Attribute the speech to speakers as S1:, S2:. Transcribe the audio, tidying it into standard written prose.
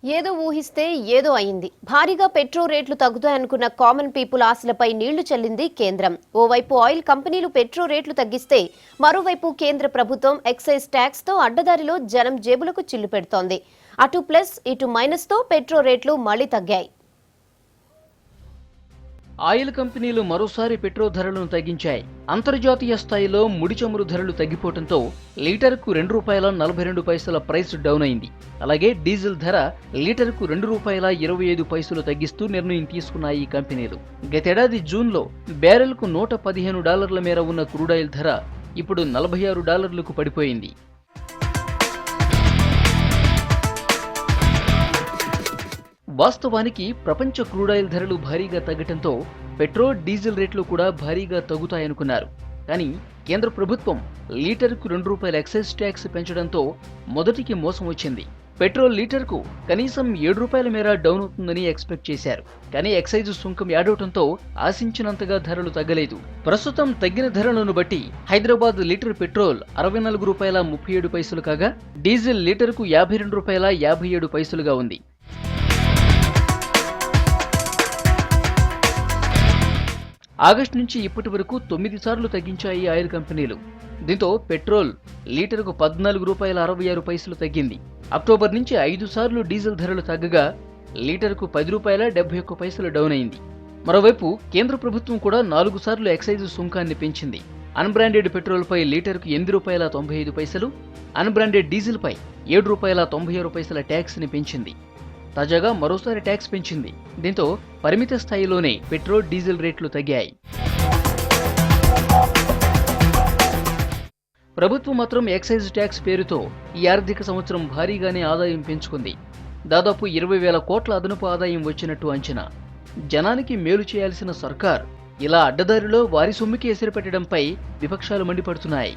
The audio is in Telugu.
S1: ఏదో ఊహిస్తే ఏదో అయింది. భారీగా పెట్రోల్ రేట్లు తగ్గుతాయనుకున్న కామన్ పీపుల్ ఆశలపై నీళ్లు చల్లింది కేంద్రం. ఓవైపు ఆయిల్ కంపెనీలు పెట్రోల్ రేట్లు తగ్గిస్తే, మరోవైపు కేంద్ర ప్రభుత్వం ఎక్సైజ్ ట్యాక్స్ తో అడ్డదారిలో జనం జేబులకు చిల్లు పెడుతోంది. అటు ప్లస్ ఇటు మైనస్ తో పెట్రోల్ రేట్లు మళ్లీ తగ్గాయి.
S2: ఆయిల్ కంపెనీలు మరోసారి పెట్రోల్ ధరలను తగ్గించాయి. అంతర్జాతీయ స్థాయిలో ముడి చమురు ధరలు తగ్గిపోవడంతో లీటర్కు ₹2.42 ప్రైస్ డౌన్ అయింది. అలాగే డీజిల్ ధర లీటర్కు ₹2.25 తగ్గిస్తూ నిర్ణయం తీసుకున్నాయి ఈ కంపెనీలు. గతేడాది జూన్లో బ్యారెల్కు $115 మేర ఉన్న క్రూడాయిల్ ధర ఇప్పుడు $46కు పడిపోయింది. వాస్తవానికి ప్రపంచ క్రూడాయిల్ ధరలు భారీగా తగ్గటంతో పెట్రోల్, డీజిల్ రేట్లు కూడా భారీగా తగ్గుతాయనుకున్నారు. కానీ కేంద్ర ప్రభుత్వం లీటర్కు ₹2 ఎక్సైజ్ ట్యాక్స్ పెంచడంతో మొదటికి మోసం వచ్చింది. పెట్రోల్ లీటర్కు కనీసం ₹7 మేర డౌన్ అవుతుందని ఎక్స్పెక్ట్ చేశారు. కానీ ఎక్సైజ్ సుంకం యాడవటంతో ఆశించినంతగా ధరలు తగ్గలేదు. ప్రస్తుతం తగ్గిన ధరలను బట్టి హైదరాబాద్ లీటర్ పెట్రోల్ ₹64.37 కాగా డీజిల్ లీటర్కు ₹52.57గా ఉంది. ఆగస్టు నుంచి ఇప్పటి వరకు 9 సార్లు తగ్గించాయి ఆయిల్ కంపెనీలు. దీంతో పెట్రోల్ లీటర్కు ₹14.66 తగ్గింది. అక్టోబర్ నుంచి 5 సార్లు డీజిల్ ధరలు తగ్గగా లీటర్కు ₹10.71 డౌన్ అయింది. మరోవైపు కేంద్ర ప్రభుత్వం కూడా 4 సార్లు ఎక్సైజ్ సుంకాన్ని పెంచింది. అన్బ్రాండెడ్ పెట్రోల్పై లీటర్కు ₹8.95, అన్బ్రాండెడ్ డీజిల్పై ₹7.96 ట్యాక్స్ని పెంచింది. తాజాగా మరోసారి ట్యాక్స్ పెంచింది. దీంతో పరిమిత స్థాయిలోనే పెట్రోల్, డీజిల్ రేట్లు తగ్గాయి. ప్రభుత్వం మాత్రం ఎక్సైజ్ ట్యాక్స్ పేరుతో ఈ ఆర్థిక సంవత్సరం భారీగానే ఆదాయం పెంచుకుంది. దాదాపు 20,000 కోట్ల అదనపు ఆదాయం వచ్చినట్టు అంచనా. జనానికి మేలు చేయాల్సిన సర్కార్ ఇలా అడ్డదారిలో వారి సొమ్ముకి ఎసిరిపెట్టడంపై విపక్షాలు మండిపడుతున్నాయి.